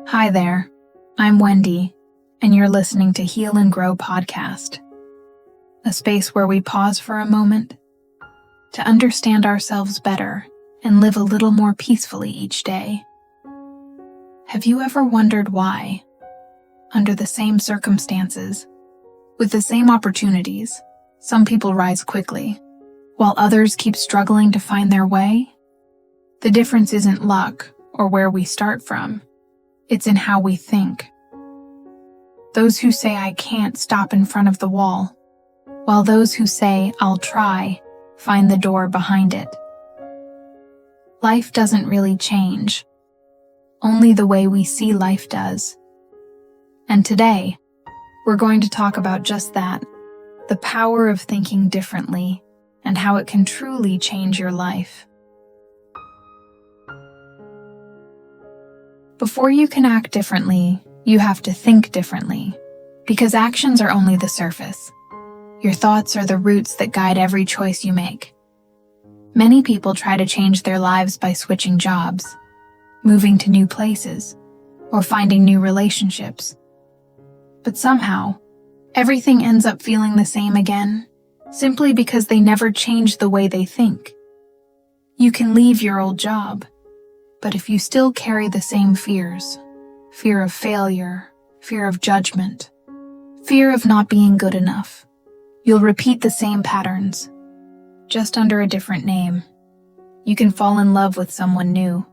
Hi there, I'm Wendy, and you're listening to Heal and Grow Podcast, a space where we pause for a moment to understand ourselves better and live a little more peacefully each day. Have you ever wondered why, under the same circumstances, with the same opportunities, some people rise quickly, while others keep struggling to find their way? The difference isn't luck or where we start from. It's in how we think. Those who say I can't stop in front of the wall, while those who say I'll try find the door behind it. Life doesn't really change. Only the way we see life does. And today, we're going to talk about just that, the power of thinking differently and how it can truly change your life. Before you can act differently, you have to think differently, because actions are only the surface. Your thoughts are the roots that guide every choice you make. Many people try to change their lives by switching jobs, moving to new places, or finding new relationships. But somehow, everything ends up feeling the same again, simply because they never change the way they think. You can leave your old job, but if you still carry the same fears, fear of failure, fear of judgment, fear of not being good enough, you'll repeat the same patterns, just under a different name. You can fall in love with someone new,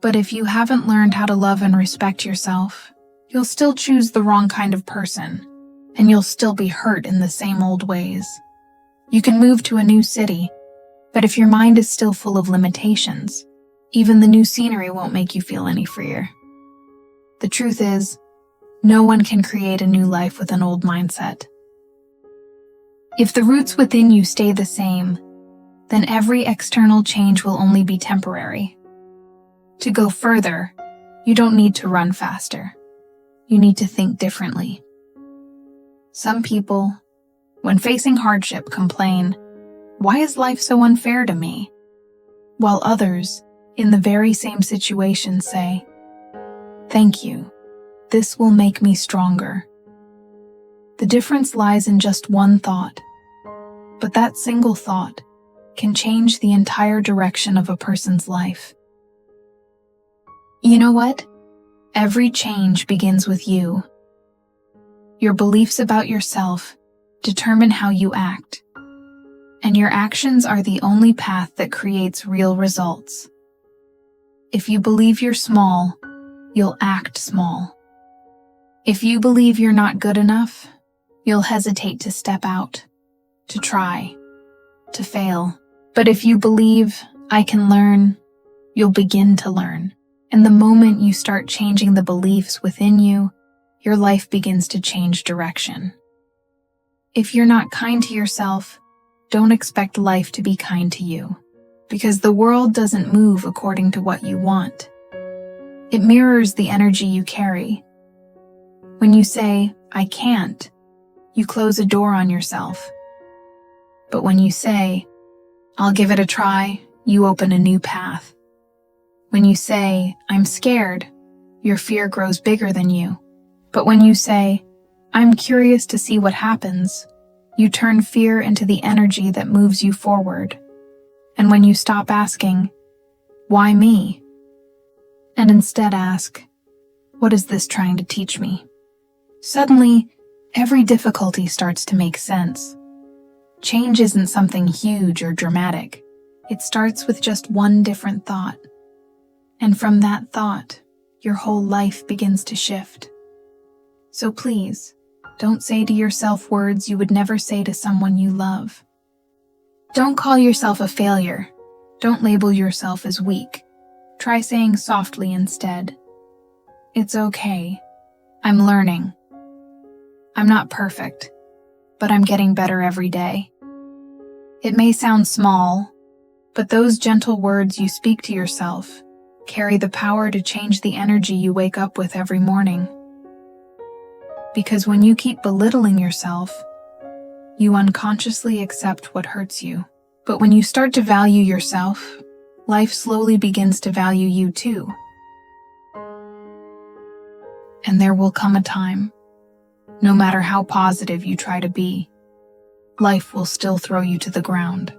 but if you haven't learned how to love and respect yourself, you'll still choose the wrong kind of person, and you'll still be hurt in the same old ways. You can move to a new city, but if your mind is still full of limitations, even the new scenery won't make you feel any freer. The truth is, no one can create a new life with an old mindset. If the roots within you stay the same, then every external change will only be temporary. To go further, you don't need to run faster. You need to think differently. Some people, when facing hardship, complain, "Why is life so unfair to me?" While others, in the very same situation, say, "Thank you. This will make me stronger." The difference lies in just one thought, but that single thought can change the entire direction of a person's life. You know what? Every change begins with you. Your beliefs about yourself determine how you act, and your actions are the only path that creates real results. If you believe you're small, you'll act small. If you believe you're not good enough, you'll hesitate to step out, to try, to fail. But if you believe, I can learn, you'll begin to learn. And the moment you start changing the beliefs within you, your life begins to change direction. If you're not kind to yourself, don't expect life to be kind to you, because the world doesn't move according to what you want. It mirrors the energy you carry. When you say, "I can't," you close a door on yourself. But when you say, "I'll give it a try," you open a new path. When you say, "I'm scared," your fear grows bigger than you. But when you say, "I'm curious to see what happens," you turn fear into the energy that moves you forward. And when you stop asking, "Why me?" and instead ask, "What is this trying to teach me?" suddenly, every difficulty starts to make sense. Change isn't something huge or dramatic. It starts with just one different thought. And from that thought, your whole life begins to shift. So please, don't say to yourself words you would never say to someone you love. Don't call yourself a failure. Don't label yourself as weak. Try saying softly instead, "It's okay. I'm learning. I'm not perfect, but I'm getting better every day." It may sound small, but those gentle words you speak to yourself carry the power to change the energy you wake up with every morning. Because when you keep belittling yourself, you unconsciously accept what hurts you. But when you start to value yourself, life slowly begins to value you too. And there will come a time, no matter how positive you try to be, life will still throw you to the ground.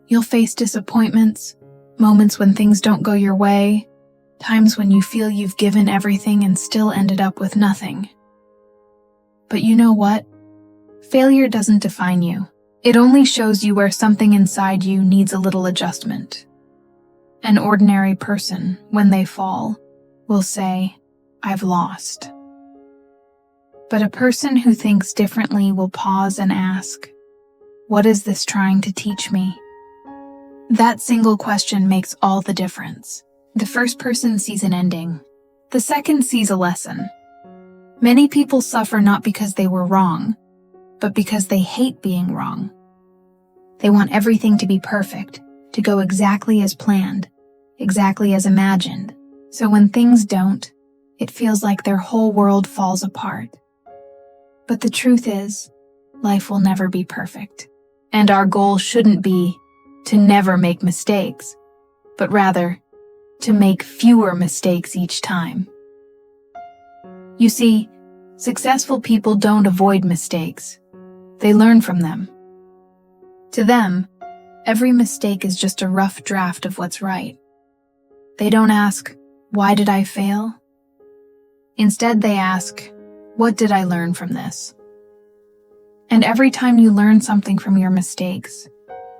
You'll face disappointments, moments when things don't go your way, times when you feel you've given everything and still ended up with nothing. But you know what? Failure doesn't define you. It only shows you where something inside you needs a little adjustment. An ordinary person, when they fall, will say, "I've lost." But a person who thinks differently will pause and ask, "What is this trying to teach me?" That single question makes all the difference. The first person sees an ending. The second sees a lesson. Many people suffer not because they were wrong, but because they hate being wrong. They want everything to be perfect, to go exactly as planned, exactly as imagined. So when things don't, it feels like their whole world falls apart. But the truth is, life will never be perfect. And our goal shouldn't be to never make mistakes, but rather to make fewer mistakes each time. You see, successful people don't avoid mistakes. They learn from them. To them, every mistake is just a rough draft of what's right. They don't ask, "Why did I fail?" Instead, they ask, "What did I learn from this?" And every time you learn something from your mistakes,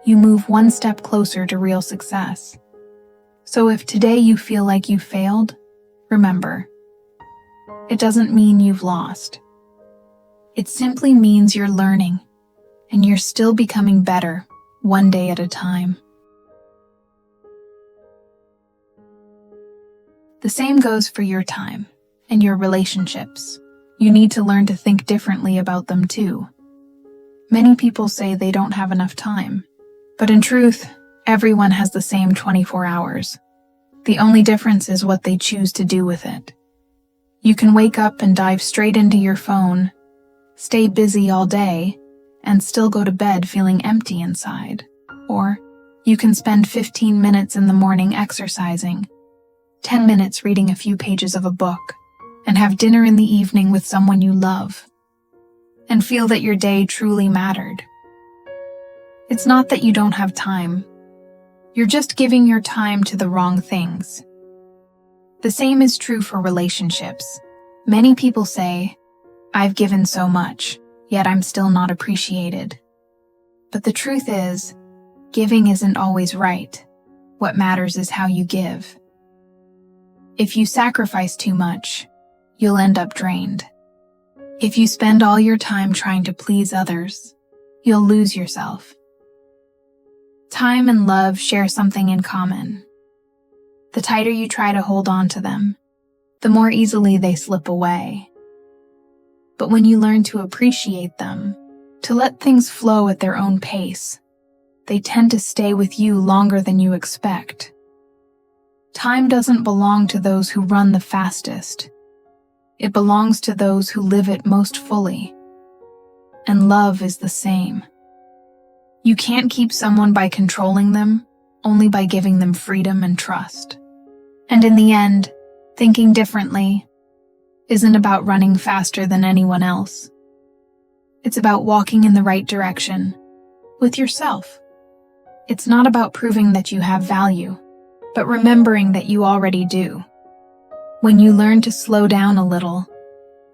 you move one step closer to real success. So if today you feel like you failed, remember, it doesn't mean you've lost. It simply means you're learning, and you're still becoming better, one day at a time. The same goes for your time and your relationships. You need to learn to think differently about them too. Many people say they don't have enough time, but in truth, everyone has the same 24 hours. The only difference is what they choose to do with it. You can wake up and dive straight into your phone, stay busy all day, and still go to bed feeling empty inside. Or you can spend 15 minutes in the morning exercising, 10 minutes reading a few pages of a book, and have dinner in the evening with someone you love, and feel that your day truly mattered. It's not that you don't have time. You're just giving your time to the wrong things. The same is true for relationships. Many people say, "I've given so much, yet I'm still not appreciated." But the truth is, giving isn't always right. What matters is how you give. If you sacrifice too much, you'll end up drained. If you spend all your time trying to please others, you'll lose yourself. Time and love share something in common. The tighter you try to hold on to them, the more easily they slip away. But when you learn to appreciate them, to let things flow at their own pace, they tend to stay with you longer than you expect. Time doesn't belong to those who run the fastest. It belongs to those who live it most fully. And love is the same. You can't keep someone by controlling them, only by giving them freedom and trust. And in the end, thinking differently isn't about running faster than anyone else. It's about walking in the right direction with yourself. It's not about proving that you have value, but remembering that you already do. When you learn to slow down a little,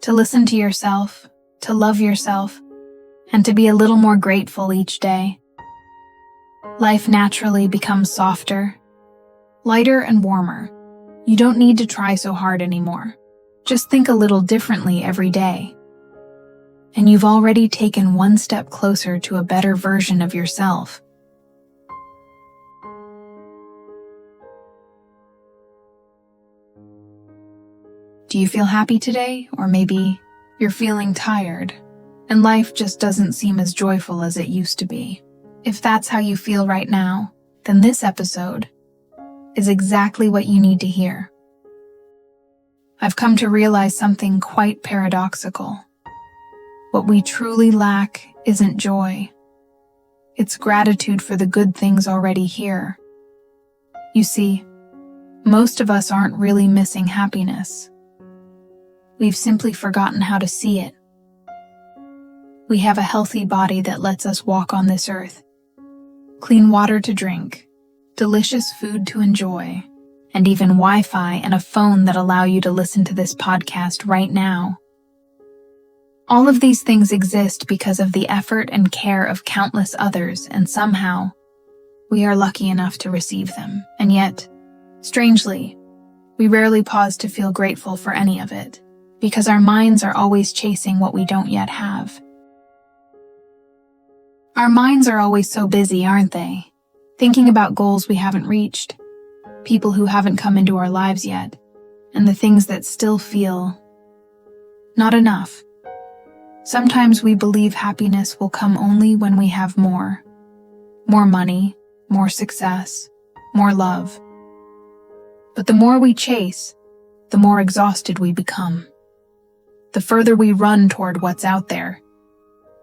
to listen to yourself, to love yourself, and to be a little more grateful each day, life naturally becomes softer, lighter, and warmer. You don't need to try so hard anymore. Just think a little differently every day. And you've already taken one step closer to a better version of yourself. Do you feel happy today? Or maybe you're feeling tired, and life just doesn't seem as joyful as it used to be. If that's how you feel right now, then this episode is exactly what you need to hear. I've come to realize something quite paradoxical. What we truly lack isn't joy. It's gratitude for the good things already here. You see, most of us aren't really missing happiness. We've simply forgotten how to see it. We have a healthy body that lets us walk on this earth, clean water to drink, delicious food to enjoy, and even Wi-Fi and a phone that allow you to listen to this podcast right now. All of these things exist because of the effort and care of countless others, and somehow, we are lucky enough to receive them. And yet, strangely, we rarely pause to feel grateful for any of it, because our minds are always chasing what we don't yet have. Our minds are always so busy, aren't they? Thinking about goals we haven't reached, people who haven't come into our lives yet, and the things that still feel not enough. Sometimes we believe happiness will come only when we have more money, more success, more love. But the more we chase, the more exhausted we become. The further we run toward what's out there,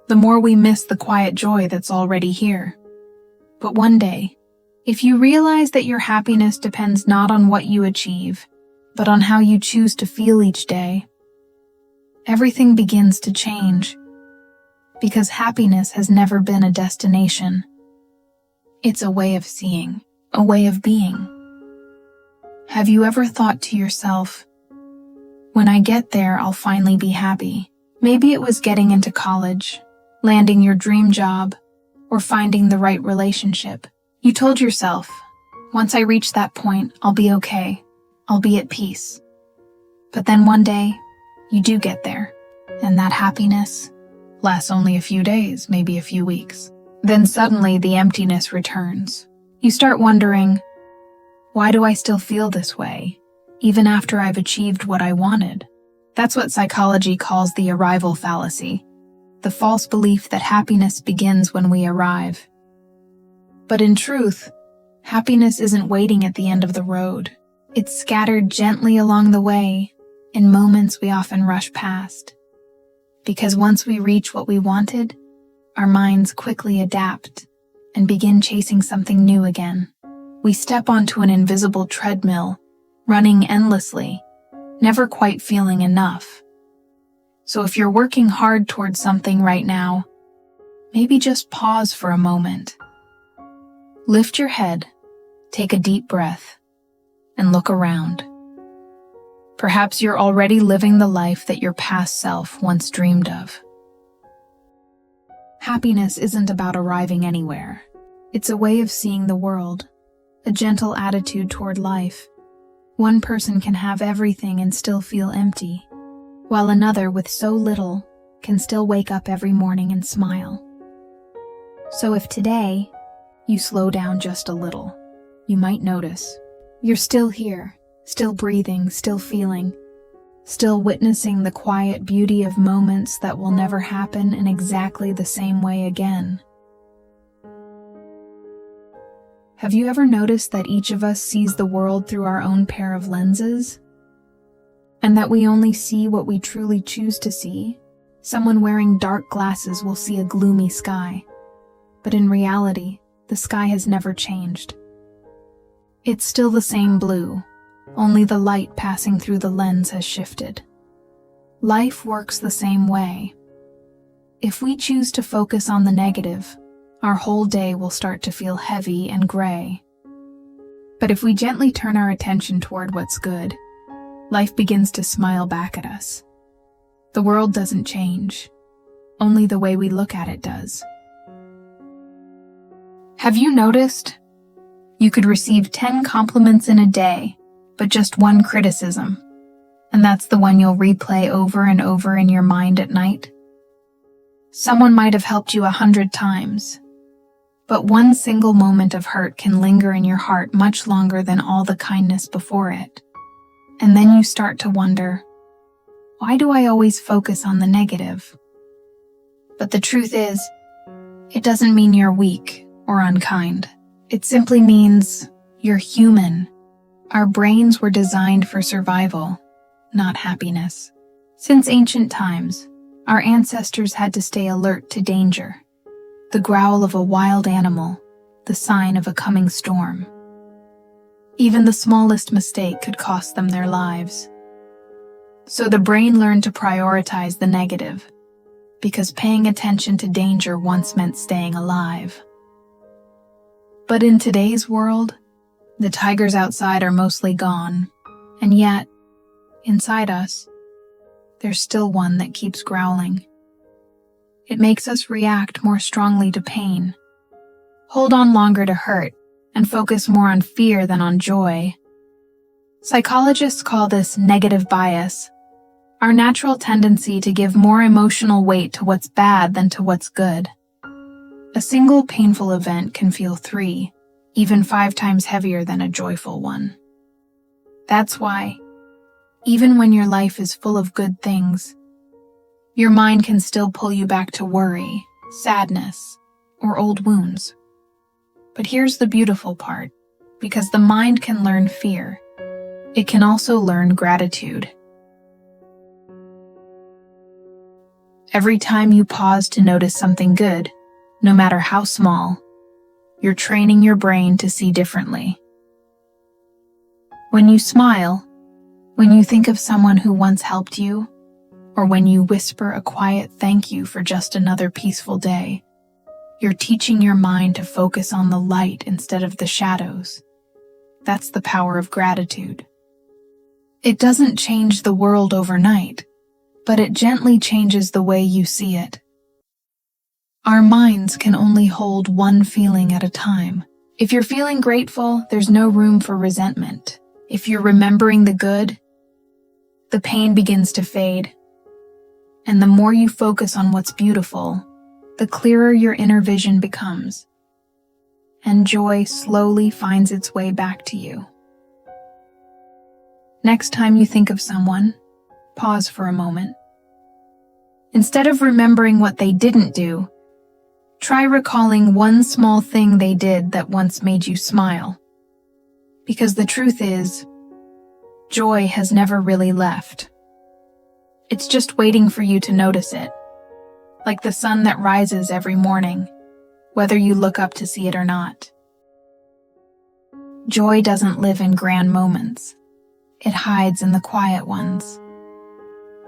the more we miss the quiet joy that's already here. But one day, if you realize that your happiness depends not on what you achieve, but on how you choose to feel each day, everything begins to change. Because happiness has never been a destination. It's a way of seeing, a way of being. Have you ever thought to yourself, when I get there, I'll finally be happy? Maybe it was getting into college, landing your dream job, or finding the right relationship. You told yourself, once I reach that point, I'll be okay. I'll be at peace. But then one day, you do get there, and that happiness lasts only a few days, maybe a few weeks. Then suddenly the emptiness returns. You start wondering, why do I still feel this way, even after I've achieved what I wanted? That's what psychology calls the arrival fallacy, the false belief that happiness begins when we arrive. But in truth, happiness isn't waiting at the end of the road. It's scattered gently along the way, in moments we often rush past. Because once we reach what we wanted, our minds quickly adapt and begin chasing something new again. We step onto an invisible treadmill, running endlessly, never quite feeling enough. So if you're working hard towards something right now, maybe just pause for a moment. Lift your head, take a deep breath, and look around. Perhaps you're already living the life that your past self once dreamed of. Happiness isn't about arriving anywhere. It's a way of seeing the world, a gentle attitude toward life. One person can have everything and still feel empty, while another with so little can still wake up every morning and smile. So if today you slow down just a little, you might notice you're still here, still breathing, still feeling, still witnessing the quiet beauty of moments that will never happen in exactly the same way again. Have you ever noticed that each of us sees the world through our own pair of lenses? And that we only see what we truly choose to see? Someone wearing dark glasses will see a gloomy sky. But in reality, the sky has never changed. It's still the same blue, only the light passing through the lens has shifted. Life works the same way. If we choose to focus on the negative, our whole day will start to feel heavy and gray. But if we gently turn our attention toward what's good, life begins to smile back at us. The world doesn't change, only the way we look at it does. Have you noticed? You could receive 10 compliments in a day, but just one criticism, and that's the one you'll replay over and over in your mind at night. Someone might have helped you 100 times, but one single moment of hurt can linger in your heart much longer than all the kindness before it. And then you start to wonder, why do I always focus on the negative? But the truth is, it doesn't mean you're weak or unkind. It simply means you're human. Our brains were designed for survival, not happiness. Since ancient times, our ancestors had to stay alert to danger. The growl of a wild animal, the sign of a coming storm. Even the smallest mistake could cost them their lives. So the brain learned to prioritize the negative, because paying attention to danger once meant staying alive. But in today's world, the tigers outside are mostly gone, and yet, inside us, there's still one that keeps growling. It makes us react more strongly to pain, hold on longer to hurt, and focus more on fear than on joy. Psychologists call this negative bias, our natural tendency to give more emotional weight to what's bad than to what's good. A single painful event can feel 3, even 5 times heavier than a joyful one. That's why, even when your life is full of good things, your mind can still pull you back to worry, sadness, or old wounds. But here's the beautiful part, because the mind can learn fear, it can also learn gratitude. Every time you pause to notice something good, no matter how small, you're training your brain to see differently. When you smile, when you think of someone who once helped you, or when you whisper a quiet thank you for just another peaceful day, you're teaching your mind to focus on the light instead of the shadows. That's the power of gratitude. It doesn't change the world overnight, but it gently changes the way you see it. Our minds can only hold one feeling at a time. If you're feeling grateful, there's no room for resentment. If you're remembering the good, the pain begins to fade. And the more you focus on what's beautiful, the clearer your inner vision becomes. And joy slowly finds its way back to you. Next time you think of someone, pause for a moment. Instead of remembering what they didn't do, try recalling one small thing they did that once made you smile. Because the truth is, joy has never really left. It's just waiting for you to notice it, like the sun that rises every morning, whether you look up to see it or not. Joy doesn't live in grand moments. It hides in the quiet ones.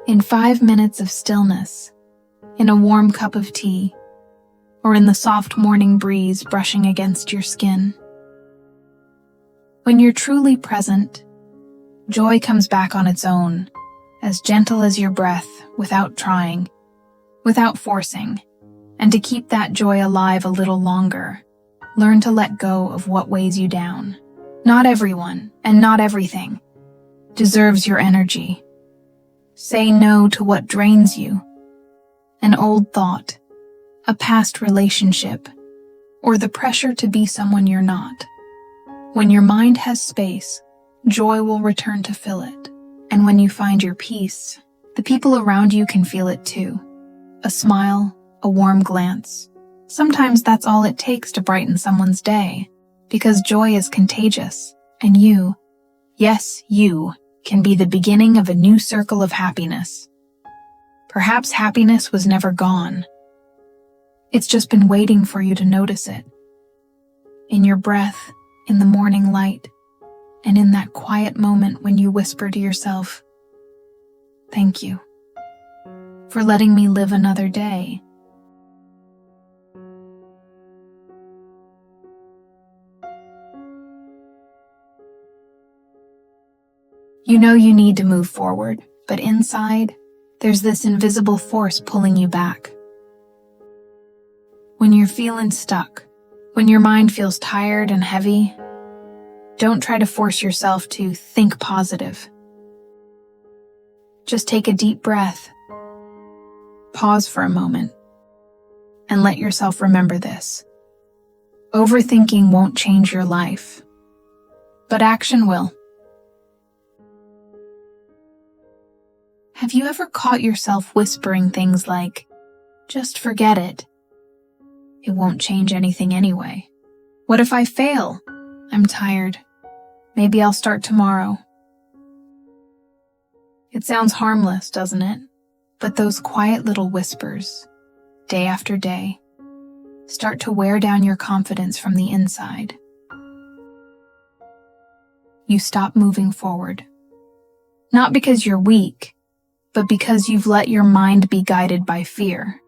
In 5 minutes of stillness, in a warm cup of tea, or in the soft morning breeze brushing against your skin. When you're truly present, joy comes back on its own, as gentle as your breath, without trying, without forcing. And to keep that joy alive a little longer, learn to let go of what weighs you down. Not everyone, and not everything, deserves your energy. Say no to what drains you. An old thought, a past relationship, or the pressure to be someone you're not. When your mind has space, joy will return to fill it. And when you find your peace, the people around you can feel it too. A smile, a warm glance. Sometimes that's all it takes to brighten someone's day, because joy is contagious, and you, yes, you, can be the beginning of a new circle of happiness. Perhaps happiness was never gone. It's just been waiting for you to notice it. In your breath, in the morning light, and in that quiet moment when you whisper to yourself, "Thank you for letting me live another day." You know you need to move forward, but inside, there's this invisible force pulling you back. When you're feeling stuck, when your mind feels tired and heavy, don't try to force yourself to think positive. Just take a deep breath, pause for a moment, and let yourself remember this. Overthinking won't change your life, but action will. Have you ever caught yourself whispering things like, "Just forget it. It won't change anything anyway. What if I fail? I'm tired. Maybe I'll start tomorrow." It sounds harmless, doesn't it? But those quiet little whispers, day after day, start to wear down your confidence from the inside. You stop moving forward. Not because you're weak, but because you've let your mind be guided by fear.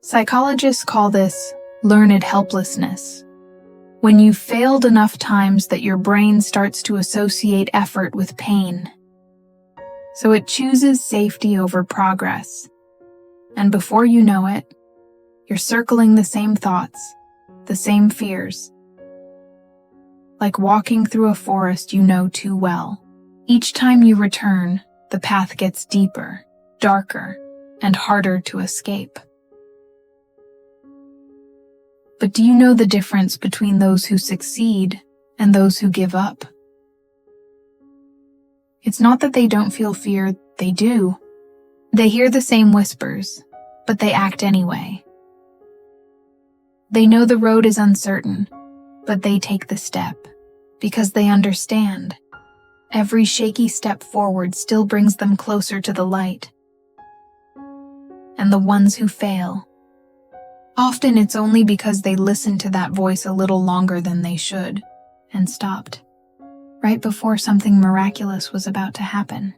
Psychologists call this learned helplessness. When you've failed enough times that your brain starts to associate effort with pain. So it chooses safety over progress. And before you know it, you're circling the same thoughts, the same fears. Like walking through a forest you know too well. Each time you return, the path gets deeper, darker, and harder to escape. But do you know the difference between those who succeed and those who give up? It's not that they don't feel fear, they do. They hear the same whispers, but they act anyway. They know the road is uncertain, but they take the step, because they understand. Every shaky step forward still brings them closer to the light. And the ones who fail, often it's only because they listened to that voice a little longer than they should, and stopped, right before something miraculous was about to happen.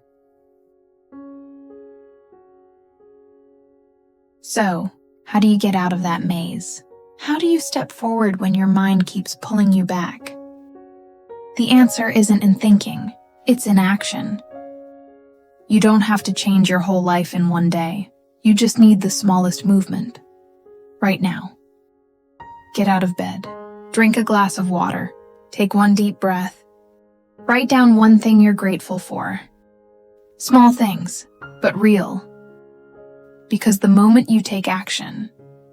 So, how do you get out of that maze? How do you step forward when your mind keeps pulling you back? The answer isn't in thinking, it's in action. You don't have to change your whole life in one day. You just need the smallest movement. Right now. Get out of bed. Drink a glass of water. Take one deep breath. Write down one thing you're grateful for. Small things, but real. Because the moment you take action,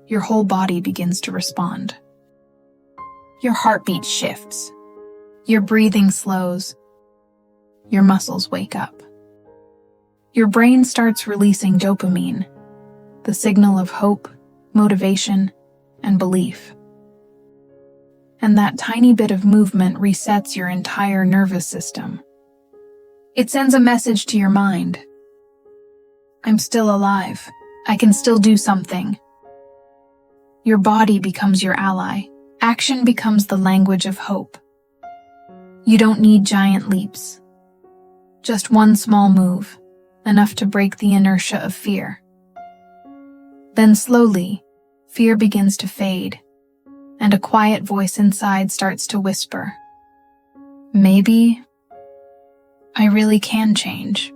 your whole body begins to respond. Your heartbeat shifts. Your breathing slows. Your muscles wake up. Your brain starts releasing dopamine, the signal of hope, motivation, and belief. And that tiny bit of movement resets your entire nervous system. It sends a message to your mind. I'm still alive. I can still do something. Your body becomes your ally. Action becomes the language of hope. You don't need giant leaps. Just one small move, enough to break the inertia of fear. Then slowly, fear begins to fade, and a quiet voice inside starts to whisper, maybe I really can change.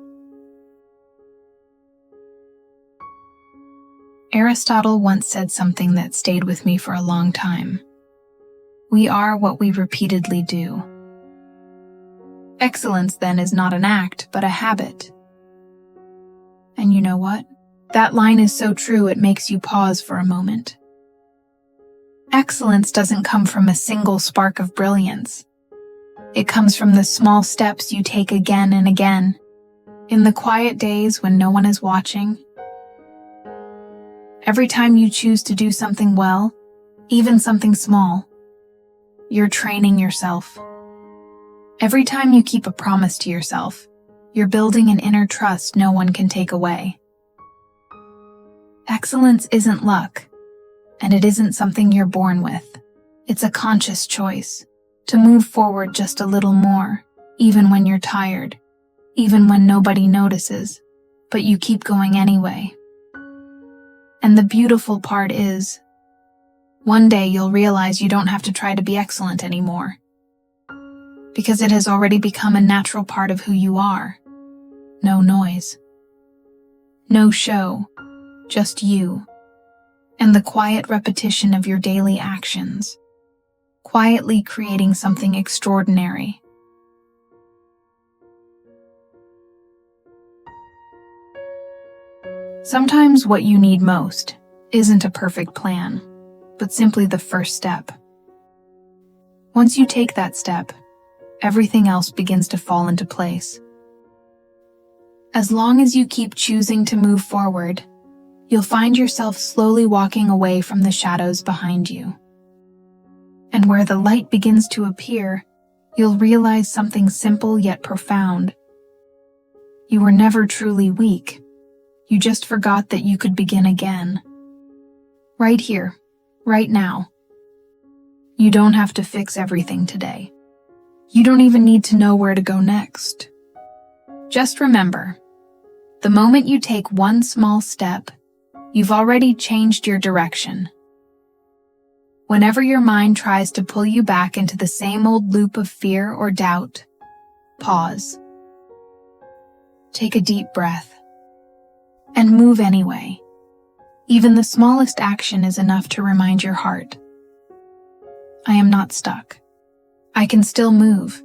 Aristotle once said something that stayed with me for a long time. We are what we repeatedly do. Excellence, then, is not an act, but a habit. And you know what? That line is so true it makes you pause for a moment. Excellence doesn't come from a single spark of brilliance. It comes from the small steps you take again and again, in the quiet days when no one is watching. Every time you choose to do something well, even something small, you're training yourself. Every time you keep a promise to yourself, you're building an inner trust no one can take away. Excellence isn't luck, and it isn't something you're born with. It's a conscious choice to move forward just a little more, even when you're tired, even when nobody notices, but you keep going anyway. And the beautiful part is, one day you'll realize you don't have to try to be excellent anymore, because it has already become a natural part of who you are. No noise. No show. Just you. And the quiet repetition of your daily actions. Quietly creating something extraordinary. Sometimes what you need most isn't a perfect plan, but simply the first step. Once you take that step, everything else begins to fall into place. As long as you keep choosing to move forward, you'll find yourself slowly walking away from the shadows behind you. And where the light begins to appear, you'll realize something simple yet profound. You were never truly weak. You just forgot that you could begin again. Right here, right now. You don't have to fix everything today. You don't even need to know where to go next. Just remember, the moment you take one small step, you've already changed your direction. Whenever your mind tries to pull you back into the same old loop of fear or doubt, pause. Take a deep breath. And move anyway. Even the smallest action is enough to remind your heart, I am not stuck. I can still move.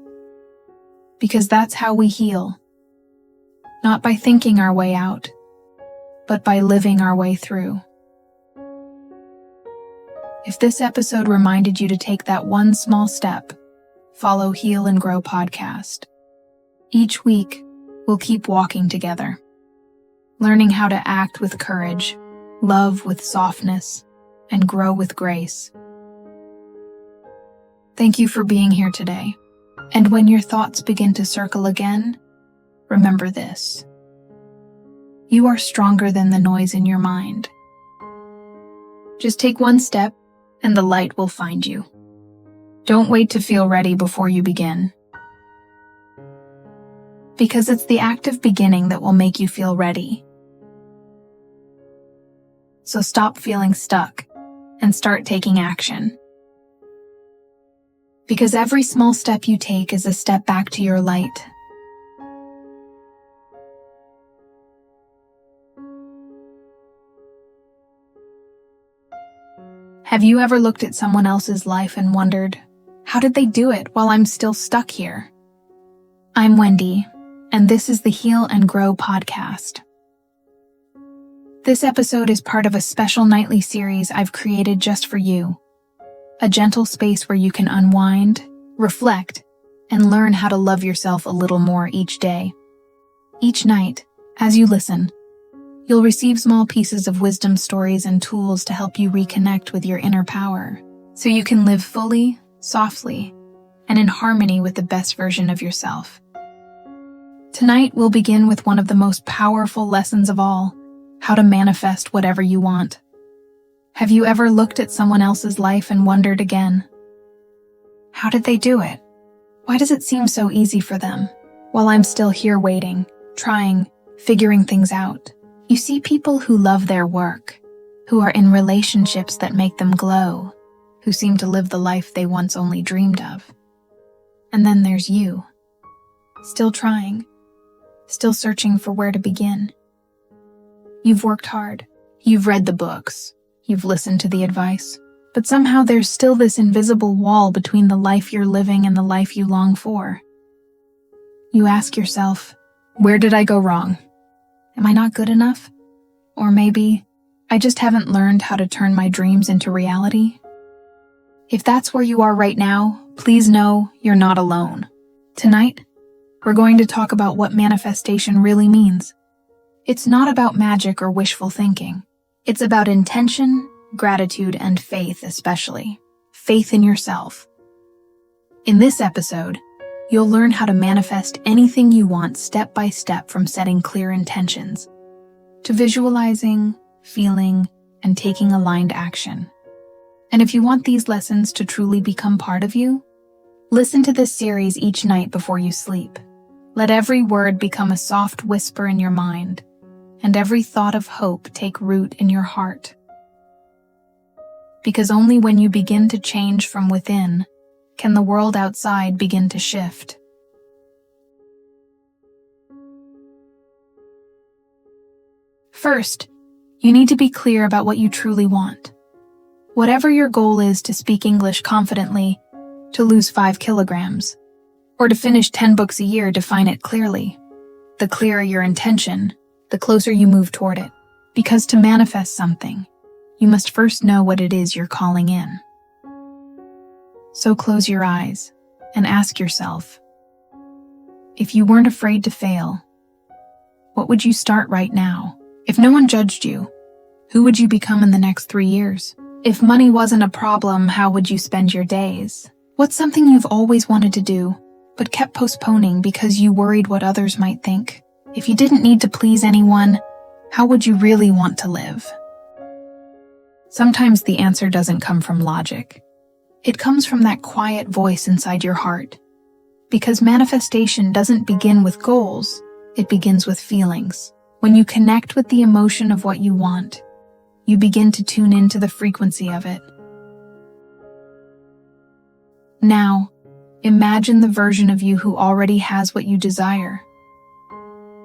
Because that's how we heal. Not by thinking our way out, but by living our way through. If this episode reminded you to take that one small step, follow Heal and Grow podcast. Each week, we'll keep walking together, learning how to act with courage, love with softness, and grow with grace. Thank you for being here today. And when your thoughts begin to circle again, remember this. You are stronger than the noise in your mind. Just take one step, and the light will find you. Don't wait to feel ready before you begin. Because it's the act of beginning that will make you feel ready. So stop feeling stuck and start taking action. Because every small step you take is a step back to your light. Have you ever looked at someone else's life and wondered, how did they do it while I'm still stuck here? I'm Wendy, and this is the Heal and Grow podcast. This episode is part of a special nightly series I've created just for you. A gentle space where you can unwind, reflect, and learn how to love yourself a little more each day. Each night, as you listen, you'll receive small pieces of wisdom stories and tools to help you reconnect with your inner power, so you can live fully, softly, and in harmony with the best version of yourself. Tonight, we'll begin with one of the most powerful lessons of all, how to manifest whatever you want. Have you ever looked at someone else's life and wondered again, how did they do it? Why does it seem so easy for them, while I'm still here waiting, trying, figuring things out? You see people who love their work, who are in relationships that make them glow, who seem to live the life they once only dreamed of. And then there's you, still trying, still searching for where to begin. You've worked hard, you've read the books, you've listened to the advice, but somehow there's still this invisible wall between the life you're living and the life you long for. You ask yourself, where did I go wrong? Am I not good enough? Or maybe, I just haven't learned how to turn my dreams into reality? If that's where you are right now, please know you're not alone. Tonight, we're going to talk about what manifestation really means. It's not about magic or wishful thinking. It's about intention, gratitude, and faith especially. Faith in yourself. In this episode, you'll learn how to manifest anything you want step by step, from setting clear intentions to visualizing, feeling, and taking aligned action. And if you want these lessons to truly become part of you, listen to this series each night before you sleep. Let every word become a soft whisper in your mind, and every thought of hope take root in your heart. Because only when you begin to change from within can the world outside begin to shift. First, you need to be clear about what you truly want. Whatever your goal is, to speak English confidently, to lose 5 kilograms, or to finish 10 books a year, define it clearly. The clearer your intention, the closer you move toward it. Because to manifest something, you must first know what it is you're calling in. So close your eyes and ask yourself, if you weren't afraid to fail, what would you start right now? If no one judged you, who would you become in the next 3 years? If money wasn't a problem, how would you spend your days? What's something you've always wanted to do, but kept postponing because you worried what others might think? If you didn't need to please anyone, how would you really want to live? Sometimes the answer doesn't come from logic. It comes from that quiet voice inside your heart. Because manifestation doesn't begin with goals, It begins with feelings. When you connect with the emotion of what you want, you begin to tune into the frequency of it. Now, imagine the version of you who already has what you desire.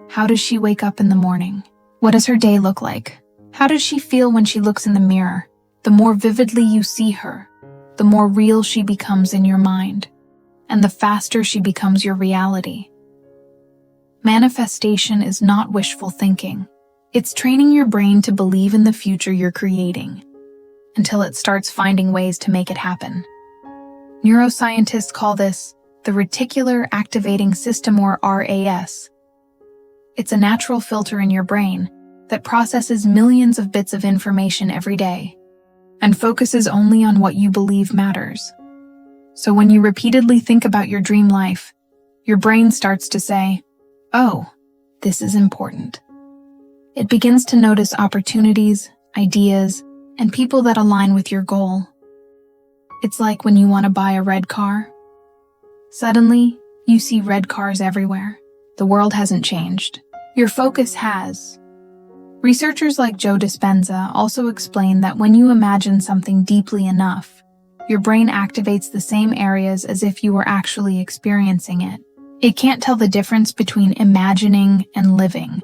How does she wake up in the morning? What does her day look like? How does she feel when she looks in the mirror? The more vividly you see her, the more real she becomes in your mind, and the faster she becomes your reality. Manifestation is not wishful thinking. It's training your brain to believe in the future you're creating until it starts finding ways to make it happen. Neuroscientists call this the reticular activating system, or RAS. It's a natural filter in your brain that processes millions of bits of information every day and focuses only on what you believe matters. So when you repeatedly think about your dream life, your brain starts to say, "Oh, this is important." It begins to notice opportunities, ideas, and people that align with your goal. It's like when you want to buy a red car. Suddenly, you see red cars everywhere. The world hasn't changed. Your focus has. Researchers like Joe Dispenza also explain that when you imagine something deeply enough, your brain activates the same areas as if you were actually experiencing it. It can't tell the difference between imagining and living.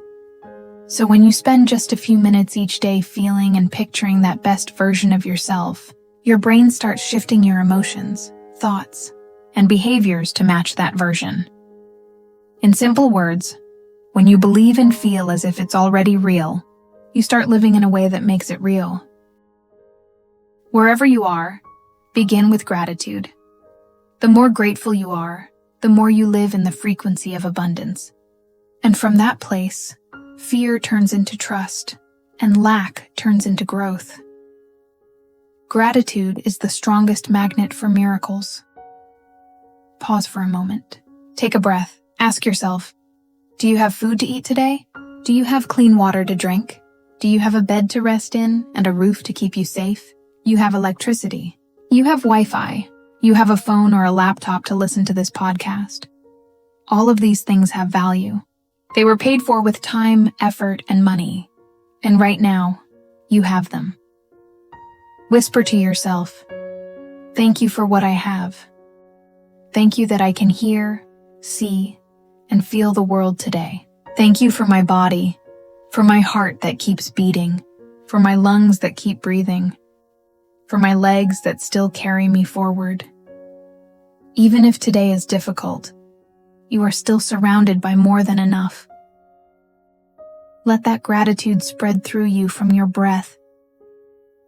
So when you spend just a few minutes each day feeling and picturing that best version of yourself, your brain starts shifting your emotions, thoughts, and behaviors to match that version. In simple words, when you believe and feel as if it's already real, you start living in a way that makes it real. Wherever you are, begin with gratitude. The more grateful you are, the more you live in the frequency of abundance. And from that place, fear turns into trust, and lack turns into growth. Gratitude is the strongest magnet for miracles. Pause for a moment. Take a breath. Ask yourself, do you have food to eat today? Do you have clean water to drink? Do you have a bed to rest in and a roof to keep you safe? You have electricity. You have Wi-Fi. You have a phone or a laptop to listen to this podcast. All of these things have value. They were paid for with time, effort, and money. And right now, you have them. Whisper to yourself, thank you for what I have. Thank you that I can hear, see, and feel the world today. Thank you for my body, for my heart that keeps beating, for my lungs that keep breathing, for my legs that still carry me forward. Even if today is difficult, you are still surrounded by more than enough. Let that gratitude spread through you from your breath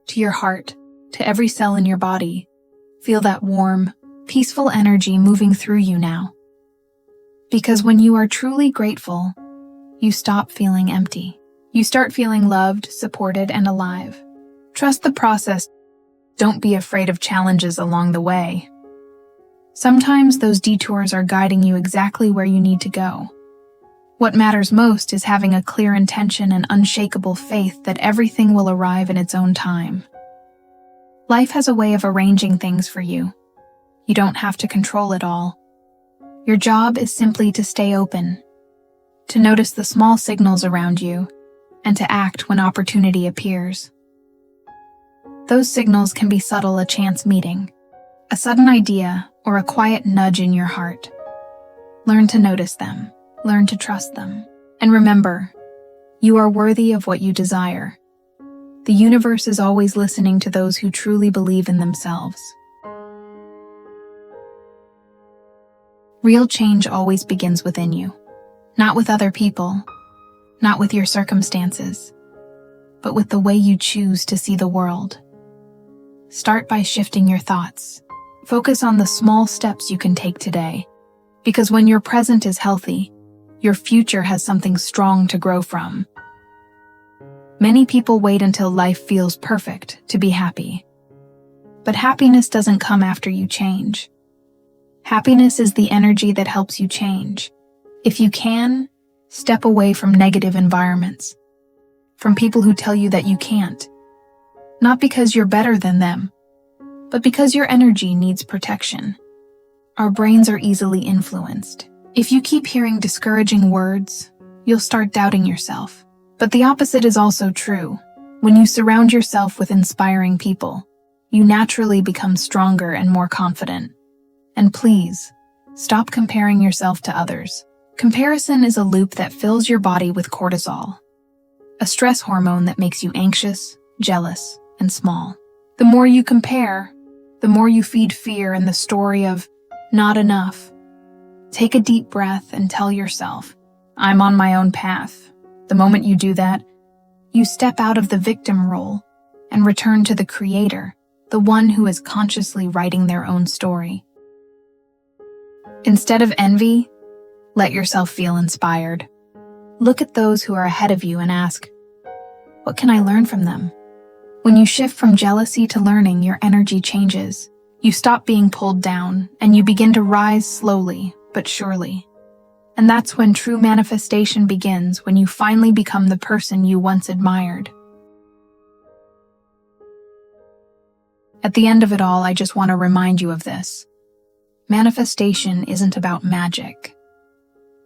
to your heart, to every cell in your body. Feel that warm, peaceful energy moving through you now. Because when you are truly grateful, you stop feeling empty. You start feeling loved, supported, and alive. Trust the process. Don't be afraid of challenges along the way. Sometimes those detours are guiding you exactly where you need to go. What matters most is having a clear intention and unshakable faith that everything will arrive in its own time. Life has a way of arranging things for you. You don't have to control it all. Your job is simply to stay open, to notice the small signals around you, and to act when opportunity appears. Those signals can be subtle, a chance meeting, a sudden idea, or a quiet nudge in your heart. Learn to notice them. Learn to trust them. And remember, you are worthy of what you desire. The universe is always listening to those who truly believe in themselves. Real change always begins within you, not with other people, not with your circumstances, but with the way you choose to see the world. Start by shifting your thoughts. Focus on the small steps you can take today, because when your present is healthy, your future has something strong to grow from. Many people wait until life feels perfect to be happy. But happiness doesn't come after you change. Happiness is the energy that helps you change. If you can, step away from negative environments, from people who tell you that you can't. Not because you're better than them, but because your energy needs protection. Our brains are easily influenced. If you keep hearing discouraging words, you'll start doubting yourself. But the opposite is also true. When you surround yourself with inspiring people, you naturally become stronger and more confident. And please, stop comparing yourself to others. Comparison is a loop that fills your body with cortisol, a stress hormone that makes you anxious, jealous, and small. The more you compare, the more you feed fear and the story of not enough. Take a deep breath and tell yourself, I'm on my own path. The moment you do that, you step out of the victim role and return to the creator, the one who is consciously writing their own story. Instead of envy, let yourself feel inspired. Look at those who are ahead of you and ask, what can I learn from them? When you shift from jealousy to learning, your energy changes. You stop being pulled down, and you begin to rise slowly but surely. And that's when true manifestation begins, when you finally become the person you once admired. At the end of it all, I just want to remind you of this. Manifestation isn't about magic.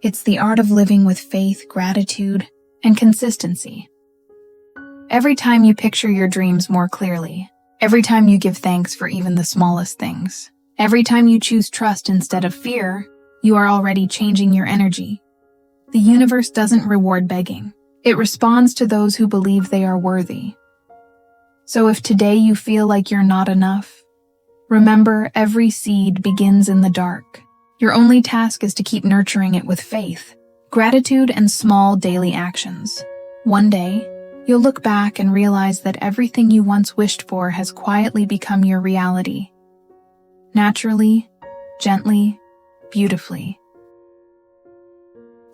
It's the art of living with faith, gratitude, and consistency. Every time you picture your dreams more clearly, every time you give thanks for even the smallest things, every time you choose trust instead of fear, you are already changing your energy. The universe doesn't reward begging. It responds to those who believe they are worthy. So if today you feel like you're not enough, remember, every seed begins in the dark. Your only task is to keep nurturing it with faith, gratitude, and small daily actions. One day, you'll look back and realize that everything you once wished for has quietly become your reality. Naturally, gently, beautifully.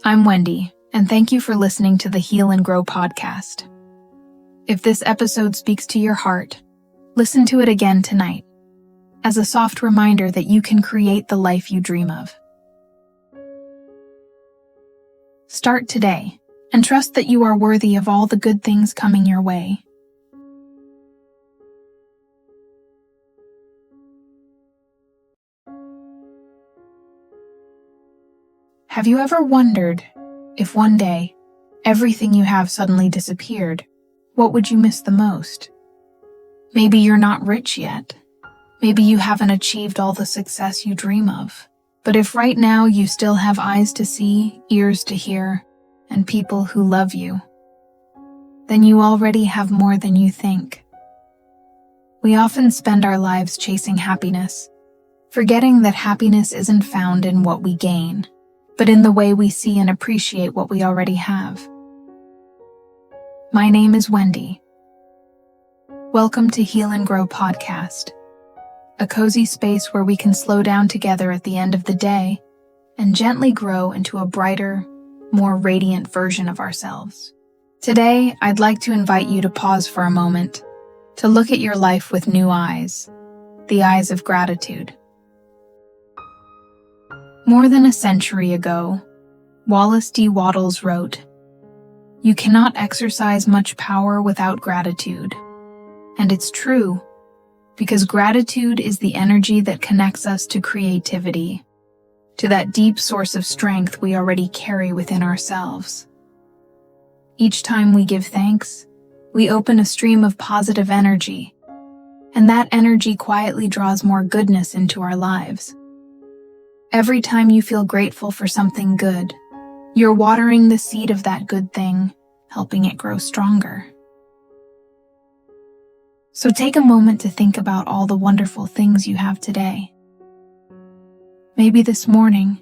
I'm Wendy, and thank you for listening to the Heal and Grow podcast. If this episode speaks to your heart, listen to it again tonight, as a soft reminder that you can create the life you dream of. Start today, and trust that you are worthy of all the good things coming your way. Have you ever wondered if one day everything you have suddenly disappeared, what would you miss the most? Maybe you're not rich yet. Maybe you haven't achieved all the success you dream of. But if right now you still have eyes to see, ears to hear, and people who love you, then you already have more than you think. We often spend our lives chasing happiness, forgetting that happiness isn't found in what we gain, but in the way we see and appreciate what we already have. My name is Wendy. Welcome to Heal and Grow podcast, a cozy space where we can slow down together at the end of the day and gently grow into a brighter, more radiant version of ourselves. Today, I'd like to invite you to pause for a moment, to look at your life with new eyes, the eyes of gratitude. More than a century ago, Wallace D. Wattles wrote, "You cannot exercise much power without gratitude." And it's true, because gratitude is the energy that connects us to creativity, to that deep source of strength we already carry within ourselves. Each time we give thanks, we open a stream of positive energy, and that energy quietly draws more goodness into our lives. Every time you feel grateful for something good, you're watering the seed of that good thing, helping it grow stronger. So take a moment to think about all the wonderful things you have today. Maybe this morning,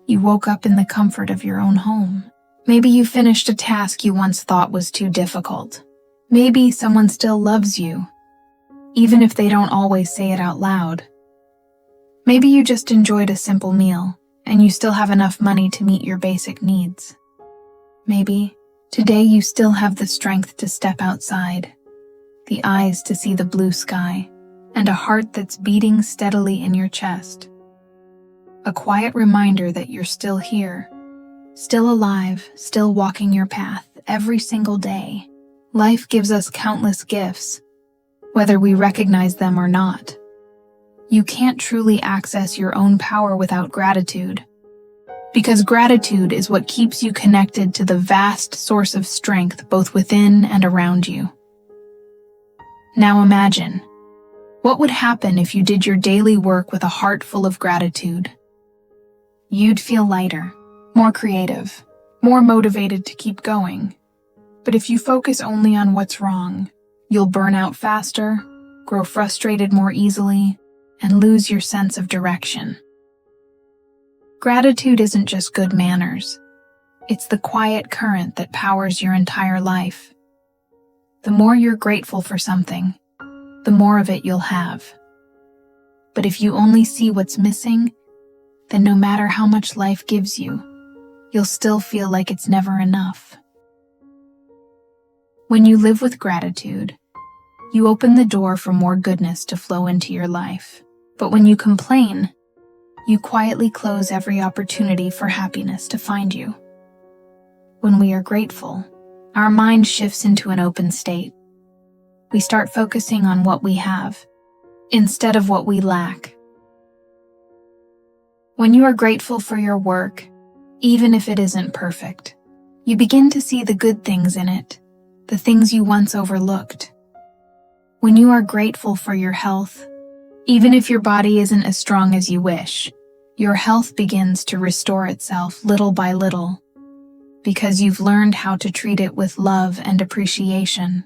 you woke up in the comfort of your own home. Maybe you finished a task you once thought was too difficult. Maybe someone still loves you, even if they don't always say it out loud. Maybe you just enjoyed a simple meal, and you still have enough money to meet your basic needs. Maybe today you still have the strength to step outside, the eyes to see the blue sky, and a heart that's beating steadily in your chest. A quiet reminder that you're still here, still alive, still walking your path every single day. Life gives us countless gifts, whether we recognize them or not. You can't truly access your own power without gratitude. Because gratitude is what keeps you connected to the vast source of strength both within and around you. Now imagine, what would happen if you did your daily work with a heart full of gratitude? You'd feel lighter, more creative, more motivated to keep going. But if you focus only on what's wrong, you'll burn out faster, grow frustrated more easily, and lose your sense of direction. Gratitude isn't just good manners. It's the quiet current that powers your entire life. The more you're grateful for something, the more of it you'll have. But if you only see what's missing, then no matter how much life gives you, you'll still feel like it's never enough. When you live with gratitude, you open the door for more goodness to flow into your life. But when you complain, you quietly close every opportunity for happiness to find you. When we are grateful, our mind shifts into an open state. We start focusing on what we have, instead of what we lack. When you are grateful for your work, even if it isn't perfect, you begin to see the good things in it, the things you once overlooked. When you are grateful for your health, even if your body isn't as strong as you wish, your health begins to restore itself little by little, because you've learned how to treat it with love and appreciation.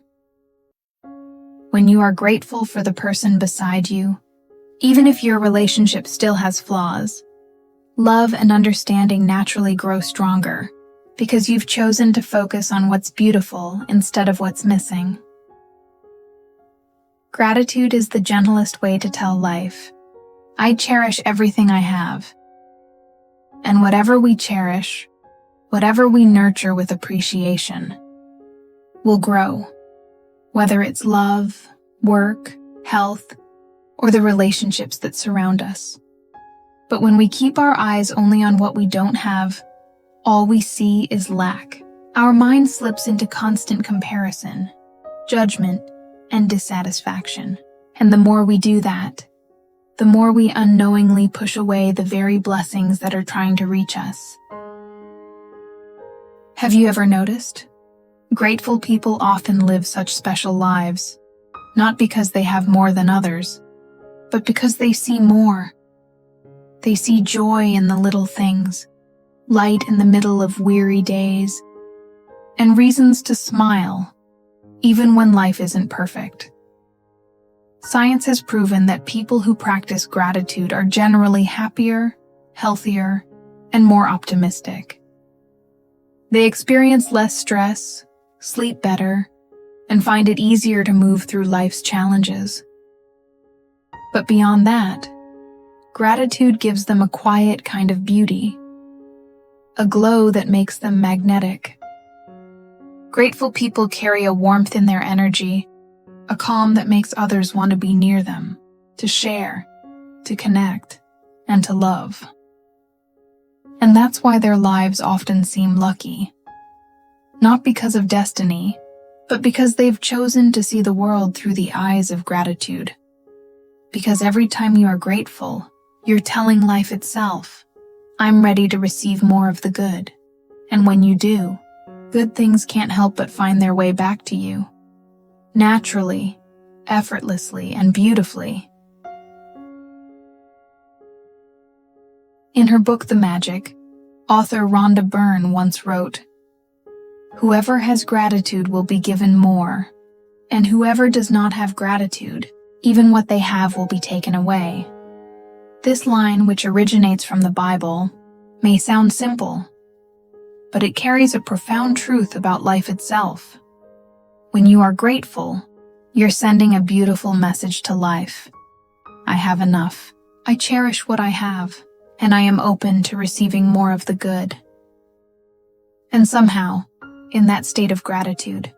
When you are grateful for the person beside you, even if your relationship still has flaws, love and understanding naturally grow stronger, because you've chosen to focus on what's beautiful instead of what's missing. Gratitude is the gentlest way to tell life, I cherish everything I have. And whatever we cherish, whatever we nurture with appreciation, will grow, whether it's love, work, health, or the relationships that surround us. But when we keep our eyes only on what we don't have, all we see is lack. Our mind slips into constant comparison, judgment, and dissatisfaction. And the more we do that, the more we unknowingly push away the very blessings that are trying to reach us. Have you ever noticed? Grateful people often live such special lives, not because they have more than others, but because they see more. They see joy in the little things, light in the middle of weary days, and reasons to smile, even when life isn't perfect. Science has proven that people who practice gratitude are generally happier, healthier, and more optimistic. They experience less stress, sleep better, and find it easier to move through life's challenges. But beyond that, gratitude gives them a quiet kind of beauty, a glow that makes them magnetic. Grateful people carry a warmth in their energy, a calm that makes others want to be near them, to share, to connect, and to love. And that's why their lives often seem lucky. Not because of destiny, but because they've chosen to see the world through the eyes of gratitude. Because every time you are grateful, you're telling life itself, I'm ready to receive more of the good. And when you do, good things can't help but find their way back to you. Naturally, effortlessly, and beautifully. In her book The Magic, author Rhonda Byrne once wrote, "Whoever has gratitude will be given more, and whoever does not have gratitude, even what they have will be taken away." This line, which originates from the Bible, may sound simple, but it carries a profound truth about life itself. When you are grateful, you're sending a beautiful message to life. I have enough. I cherish what I have, and I am open to receiving more of the good. And somehow, in that state of gratitude,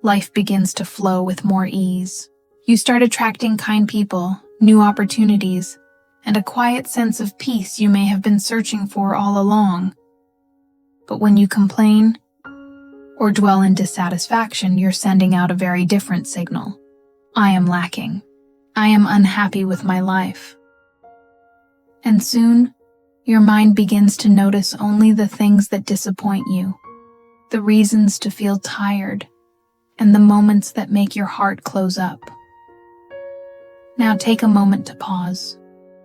life begins to flow with more ease. You start attracting kind people, new opportunities, and a quiet sense of peace you may have been searching for all along. But when you complain or dwell in dissatisfaction, you're sending out a very different signal. I am lacking. I am unhappy with my life. And soon, your mind begins to notice only the things that disappoint you, the reasons to feel tired, and the moments that make your heart close up. Now take a moment to pause,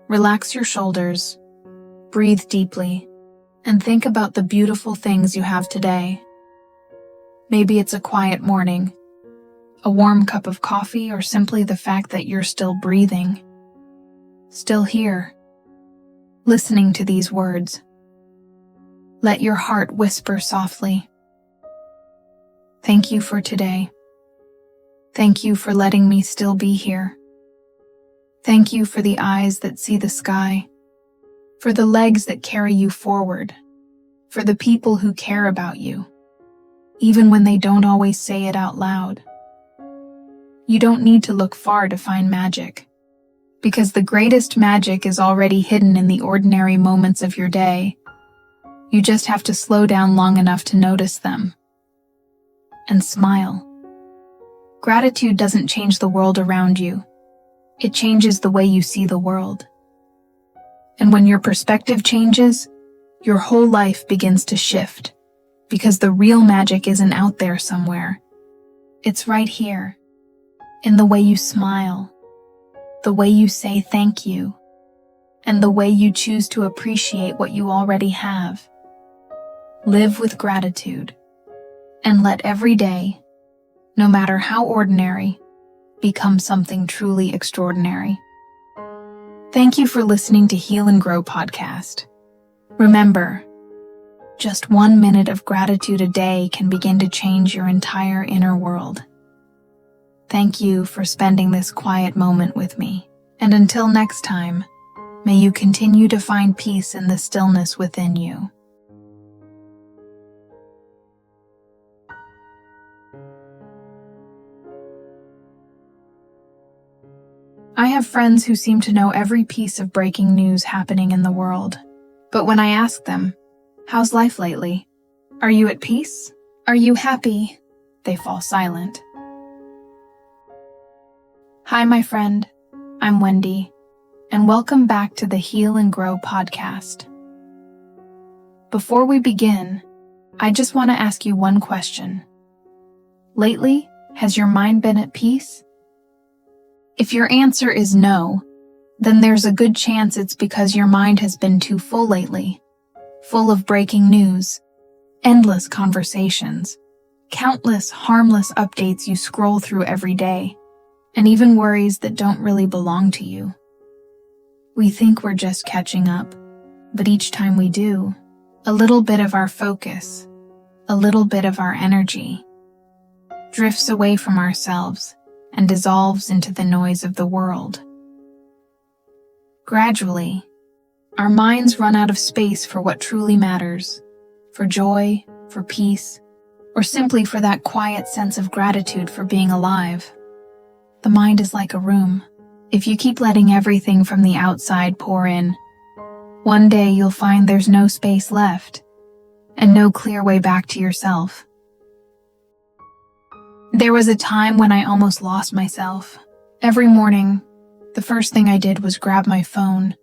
relax your shoulders, breathe deeply, and think about the beautiful things you have today. Maybe it's a quiet morning, a warm cup of coffee, or simply the fact that you're still breathing, still here, listening to these words. Let your heart whisper softly, "Thank you for today. Thank you for letting me still be here. Thank you for the eyes that see the sky, for the legs that carry you forward, for the people who care about you, even when they don't always say it out loud." You don't need to look far to find magic, because the greatest magic is already hidden in the ordinary moments of your day. You just have to slow down long enough to notice them. And smile. Gratitude doesn't change the world around you. It changes the way you see the world. And when your perspective changes, your whole life begins to shift, because the real magic isn't out there somewhere. It's right here, in the way you smile, the way you say thank you, and the way you choose to appreciate what you already have. Live with gratitude, and let every day, no matter how ordinary, become something truly extraordinary. Thank you for listening to Heal and Grow podcast. Remember, just 1 minute of gratitude a day can begin to change your entire inner world. Thank you for spending this quiet moment with me. And until next time, may you continue to find peace in the stillness within you. I have friends who seem to know every piece of breaking news happening in the world. But when I ask them, "How's life lately? Are you at peace? Are you happy?" they fall silent. Hi, my friend. I'm Wendy, and welcome back to the Heal and Grow podcast. Before we begin, I just want to ask you one question. Lately, has your mind been at peace? If your answer is no, then there's a good chance it's because your mind has been too full lately, full of breaking news, endless conversations, countless harmless updates you scroll through every day, and even worries that don't really belong to you. We think we're just catching up, but each time we do, a little bit of our focus, a little bit of our energy, drifts away from ourselves and dissolves into the noise of the world. Gradually, our minds run out of space for what truly matters, for joy, for peace, or simply for that quiet sense of gratitude for being alive. The mind is like a room. If you keep letting everything from the outside pour in, one day you'll find there's no space left and no clear way back to yourself. There was a time when I almost lost myself. Every morning, the first thing I did was grab my phone,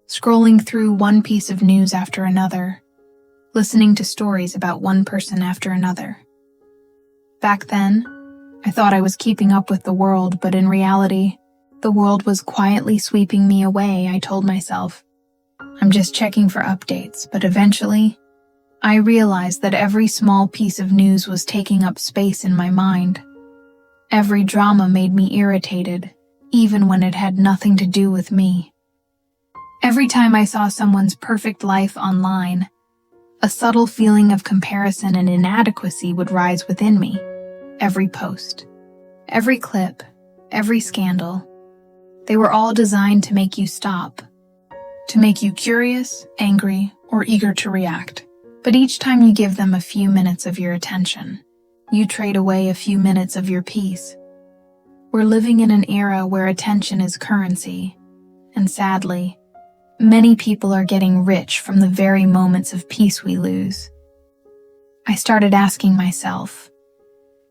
scrolling through one piece of news after another, listening to stories about one person after another. Back then, I thought I was keeping up with the world, but in reality, the world was quietly sweeping me away. I told myself, I'm just checking for updates, but eventually, I realized that every small piece of news was taking up space in my mind. Every drama made me irritated, even when it had nothing to do with me. Every time I saw someone's perfect life online, a subtle feeling of comparison and inadequacy would rise within me. Every post, every clip, every scandal, they were all designed to make you stop, to make you curious, angry, or eager to react. But each time you give them a few minutes of your attention, you trade away a few minutes of your peace. We're living in an era where attention is currency, and sadly, many people are getting rich from the very moments of peace we lose. I started asking myself,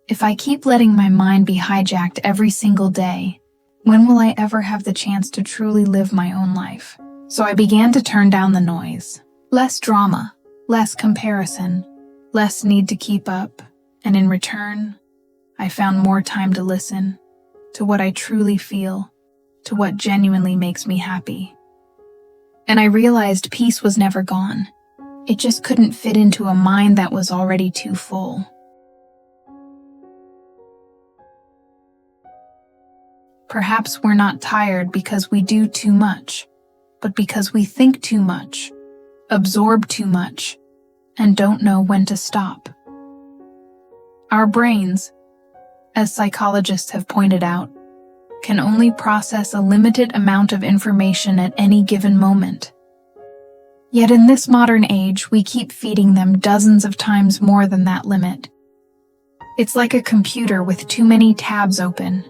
if I keep letting my mind be hijacked every single day, when will I ever have the chance to truly live my own life? So I began to turn down the noise. Less drama, less comparison, less need to keep up, and in return, I found more time to listen, to what I truly feel, to what genuinely makes me happy. And I realized peace was never gone. It just couldn't fit into a mind that was already too full. Perhaps we're not tired because we do too much, but because we think too much, absorb too much, and don't know when to stop. Our brains, as psychologists have pointed out, can only process a limited amount of information at any given moment. Yet in this modern age, we keep feeding them dozens of times more than that limit. It's like a computer with too many tabs open.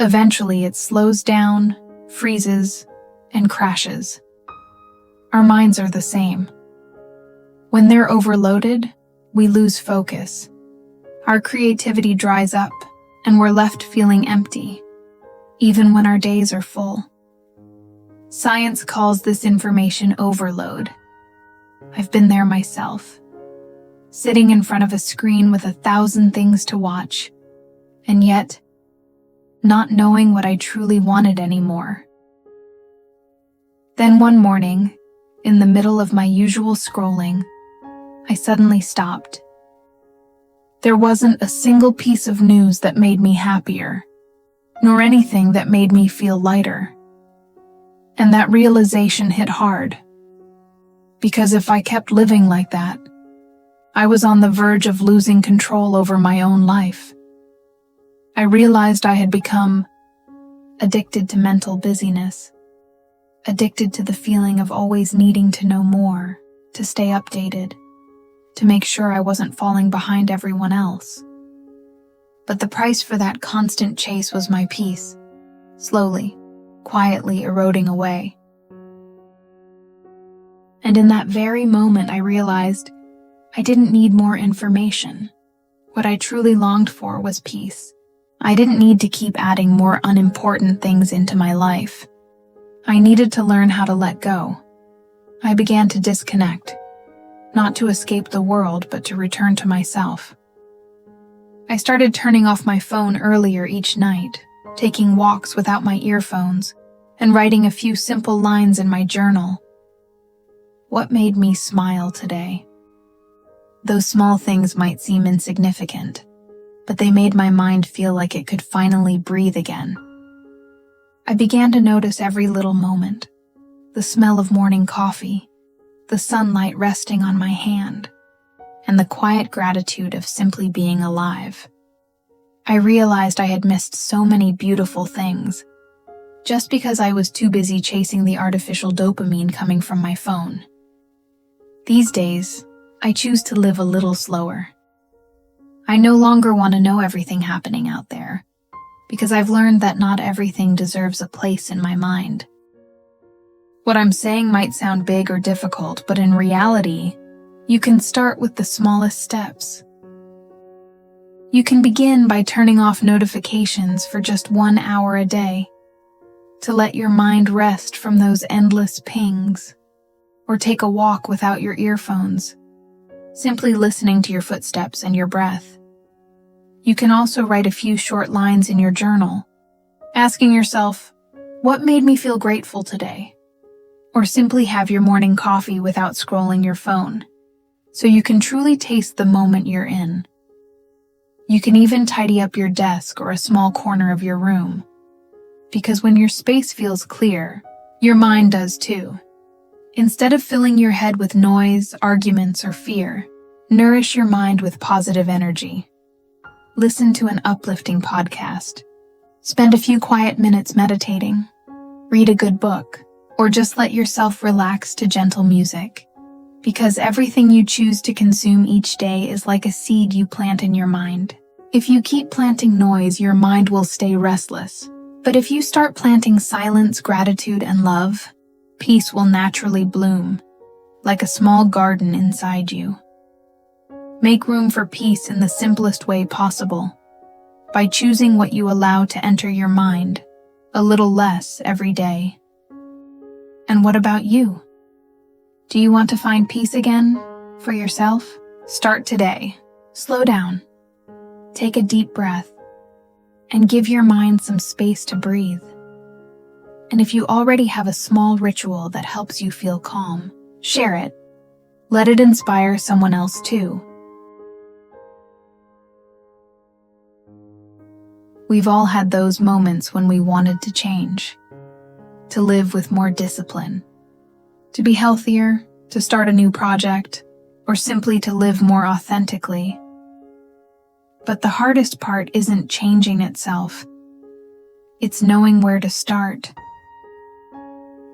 Eventually, it slows down, freezes, and crashes. Our minds are the same. When they're overloaded, we lose focus. Our creativity dries up, and we're left feeling empty, even when our days are full. Science calls this information overload. I've been there myself, sitting in front of a screen with 1,000 things to watch, and yet, not knowing what I truly wanted anymore. Then one morning, in the middle of my usual scrolling, I suddenly stopped. There wasn't a single piece of news that made me happier, nor anything that made me feel lighter. And that realization hit hard, because if I kept living like that, I was on the verge of losing control over my own life. I realized I had become addicted to mental busyness, addicted to the feeling of always needing to know more, to stay updated, to make sure I wasn't falling behind everyone else. But the price for that constant chase was my peace, slowly, quietly eroding away. And in that very moment, I realized I didn't need more information. What I truly longed for was peace. I didn't need to keep adding more unimportant things into my life. I needed to learn how to let go. I began to disconnect, not to escape the world, but to return to myself. I started turning off my phone earlier each night, taking walks without my earphones, and writing a few simple lines in my journal. What made me smile today? Those small things might seem insignificant, but they made my mind feel like it could finally breathe again. I began to notice every little moment, the smell of morning coffee, the sunlight resting on my hand, and the quiet gratitude of simply being alive. I realized I had missed so many beautiful things, just because I was too busy chasing the artificial dopamine coming from my phone. These days, I choose to live a little slower. I no longer want to know everything happening out there, because I've learned that not everything deserves a place in my mind. What I'm saying might sound big or difficult, but in reality, you can start with the smallest steps. You can begin by turning off notifications for just 1 hour a day, to let your mind rest from those endless pings, or take a walk without your earphones, simply listening to your footsteps and your breath. You can also write a few short lines in your journal, asking yourself, what made me feel grateful today? Or simply have your morning coffee without scrolling your phone, so you can truly taste the moment you're in. You can even tidy up your desk or a small corner of your room, because when your space feels clear, your mind does too. Instead of filling your head with noise, arguments, or fear, nourish your mind with positive energy. Listen to an uplifting podcast. Spend a few quiet minutes meditating. Read a good book, or just let yourself relax to gentle music. Because everything you choose to consume each day is like a seed you plant in your mind. If you keep planting noise, your mind will stay restless. But if you start planting silence, gratitude, and love, peace will naturally bloom, like a small garden inside you. Make room for peace in the simplest way possible, by choosing what you allow to enter your mind, a little less every day. And what about you? Do you want to find peace again for yourself? Start today. Slow down. Take a deep breath and give your mind some space to breathe. And if you already have a small ritual that helps you feel calm, share it. Let it inspire someone else too. We've all had those moments when we wanted to change, to live with more discipline, to be healthier, to start a new project, or simply to live more authentically. But the hardest part isn't changing itself. It's knowing where to start.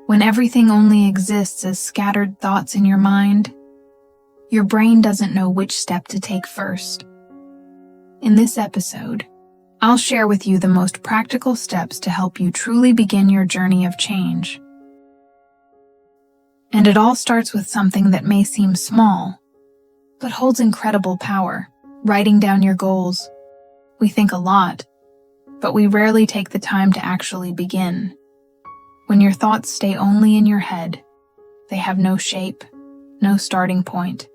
When everything only exists as scattered thoughts in your mind, your brain doesn't know which step to take first. In this episode, I'll share with you the most practical steps to help you truly begin your journey of change. And it all starts with something that may seem small, but holds incredible power: writing down your goals. We think a lot, but we rarely take the time to actually begin. When your thoughts stay only in your head, they have no shape, no starting point,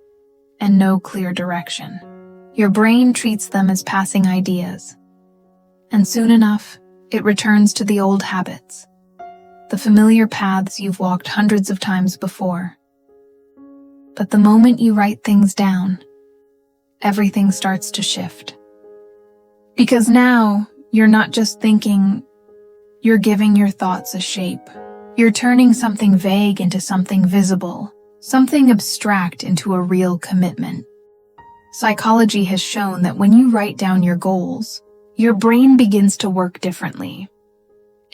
and no clear direction. Your brain treats them as passing ideas. And soon enough, it returns to the old habits, the familiar paths you've walked hundreds of times before. But the moment you write things down, everything starts to shift. Because now, you're not just thinking, you're giving your thoughts a shape. You're turning something vague into something visible, something abstract into a real commitment. Psychology has shown that when you write down your goals, your brain begins to work differently.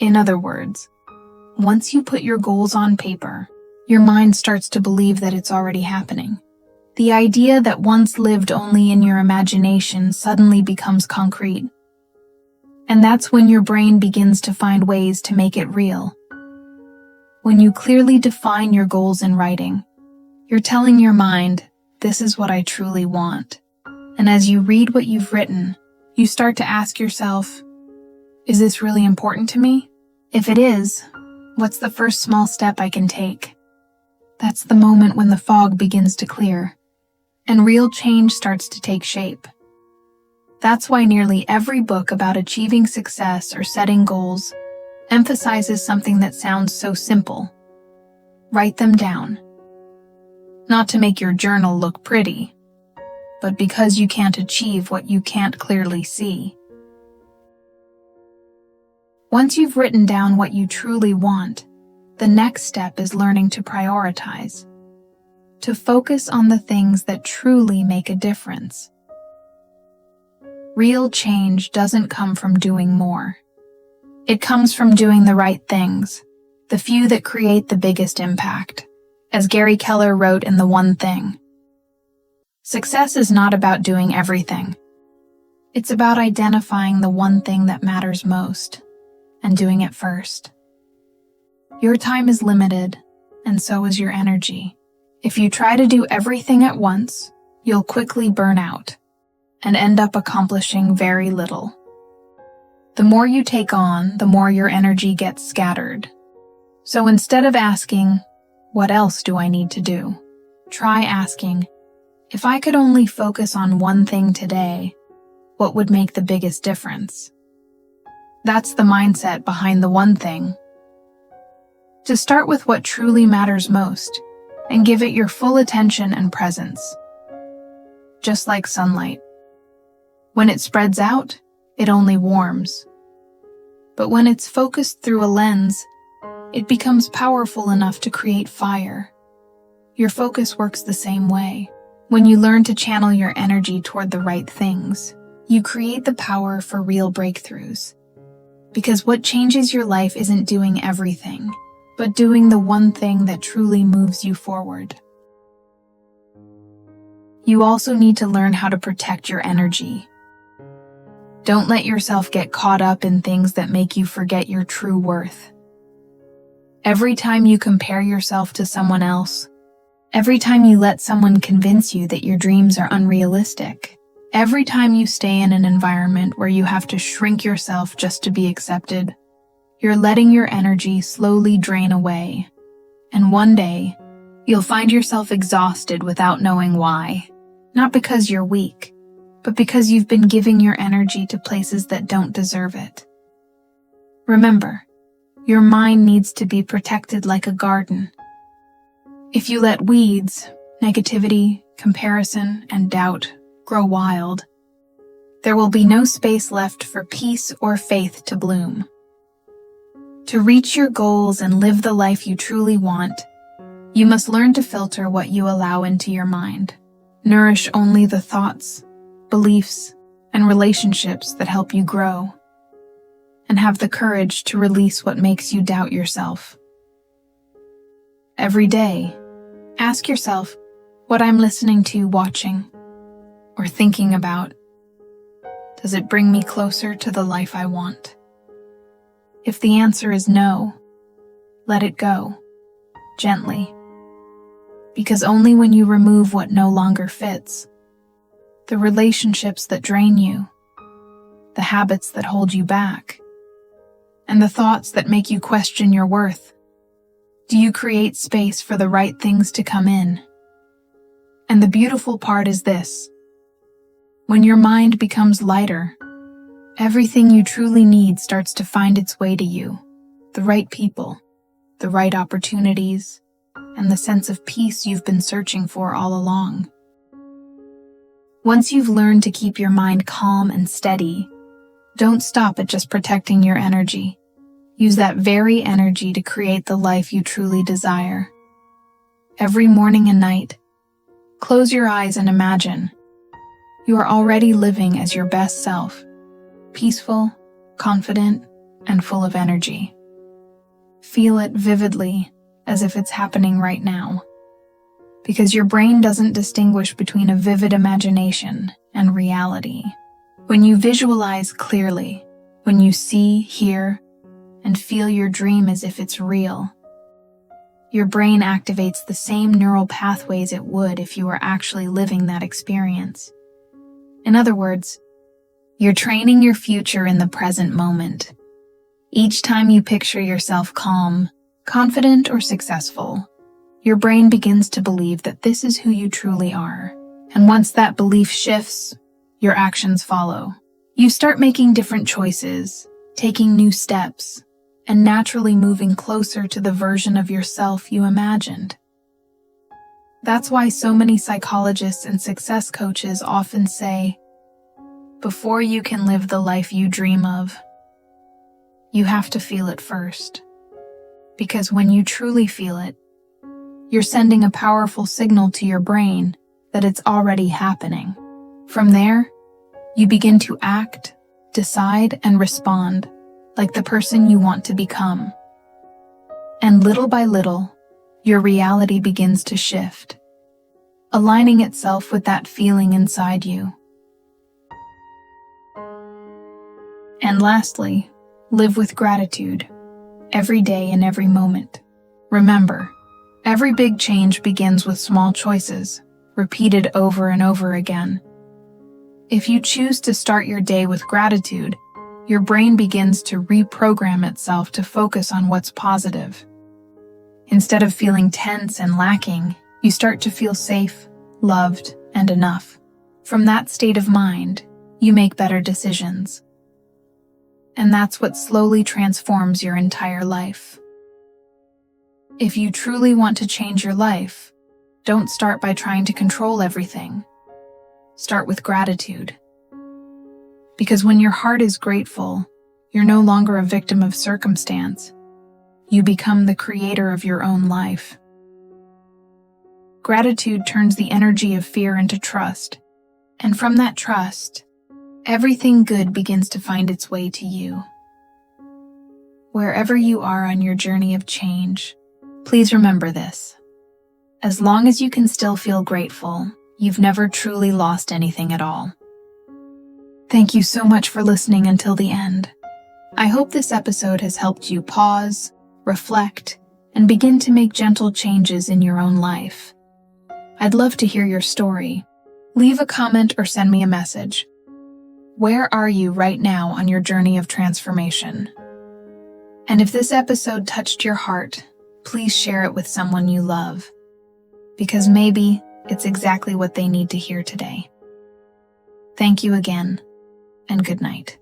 In other words, once you put your goals on paper, your mind starts to believe that it's already happening. The idea that once lived only in your imagination suddenly becomes concrete. And that's when your brain begins to find ways to make it real. When you clearly define your goals in writing, you're telling your mind, this is what I truly want. And as you read what you've written, you start to ask yourself, is this really important to me? If it is, what's the first small step I can take? That's the moment when the fog begins to clear, and real change starts to take shape. That's why nearly every book about achieving success or setting goals emphasizes something that sounds so simple. Write them down. Not to make your journal look pretty, but because you can't achieve what you can't clearly see. Once you've written down what you truly want, the next step is learning to prioritize, to focus on the things that truly make a difference. Real change doesn't come from doing more. It comes from doing the right things, the few that create the biggest impact. As Gary Keller wrote in The One Thing, success is not about doing everything. It's about identifying the one thing that matters most and doing it first. Your time is limited, and so is your energy. If you try to do everything at once, you'll quickly burn out and end up accomplishing very little. The more you take on, the more your energy gets scattered. So instead of asking, what else do I need to do? Try asking, if I could only focus on one thing today, what would make the biggest difference? That's the mindset behind The One Thing. To start with what truly matters most and give it your full attention and presence. Just like sunlight. When it spreads out, it only warms. But when it's focused through a lens, it becomes powerful enough to create fire. Your focus works the same way. When you learn to channel your energy toward the right things, you create the power for real breakthroughs. Because what changes your life isn't doing everything, but doing the one thing that truly moves you forward. You also need to learn how to protect your energy. Don't let yourself get caught up in things that make you forget your true worth. Every time you compare yourself to someone else, every time you let someone convince you that your dreams are unrealistic, every time you stay in an environment where you have to shrink yourself just to be accepted, you're letting your energy slowly drain away. And one day, you'll find yourself exhausted without knowing why. Not because you're weak, but because you've been giving your energy to places that don't deserve it. Remember, your mind needs to be protected like a garden. If you let weeds, negativity, comparison, and doubt grow wild, there will be no space left for peace or faith to bloom. To reach your goals and live the life you truly want, you must learn to filter what you allow into your mind. Nourish only the thoughts, beliefs, and relationships that help you grow. And have the courage to release what makes you doubt yourself. Every day, ask yourself what I'm listening to, watching, or thinking about. Does it bring me closer to the life I want? If the answer is no, let it go, gently. Because only when you remove what no longer fits, the relationships that drain you, the habits that hold you back, and the thoughts that make you question your worth, do you create space for the right things to come in. And the beautiful part is this: when your mind becomes lighter, everything you truly need starts to find its way to you. The right people, the right opportunities, and the sense of peace you've been searching for all along. Once you've learned to keep your mind calm and steady, don't stop at just protecting your energy. Use that very energy to create the life you truly desire. Every morning and night, close your eyes and imagine you are already living as your best self, peaceful, confident, and full of energy. Feel it vividly, as if it's happening right now. Because your brain doesn't distinguish between a vivid imagination and reality. When you visualize clearly, when you see, hear, and feel your dream as if it's real, your brain activates the same neural pathways it would if you were actually living that experience. In other words, you're training your future in the present moment. Each time you picture yourself calm, confident, or successful, your brain begins to believe that this is who you truly are. And once that belief shifts, your actions follow. You start making different choices, taking new steps, and naturally moving closer to the version of yourself you imagined. That's why so many psychologists and success coaches often say, before you can live the life you dream of, you have to feel it first. Because when you truly feel it, you're sending a powerful signal to your brain that it's already happening. From there, you begin to act, decide, and respond like the person you want to become. And little by little, your reality begins to shift, aligning itself with that feeling inside you. And lastly, live with gratitude, every day and every moment. Remember, every big change begins with small choices, repeated over and over again. If you choose to start your day with gratitude, your brain begins to reprogram itself to focus on what's positive. Instead of feeling tense and lacking, you start to feel safe, loved, and enough. From that state of mind, you make better decisions. And that's what slowly transforms your entire life. If you truly want to change your life, don't start by trying to control everything. Start with gratitude. Because when your heart is grateful, you're no longer a victim of circumstance. You become the creator of your own life. Gratitude turns the energy of fear into trust, and from that trust, everything good begins to find its way to you. Wherever you are on your journey of change, please remember this. As long as you can still feel grateful, you've never truly lost anything at all. Thank you so much for listening until the end. I hope this episode has helped you pause, reflect, and begin to make gentle changes in your own life. I'd love to hear your story. Leave a comment or send me a message. Where are you right now on your journey of transformation? And if this episode touched your heart, please share it with someone you love, because maybe it's exactly what they need to hear today. Thank you again, and good night.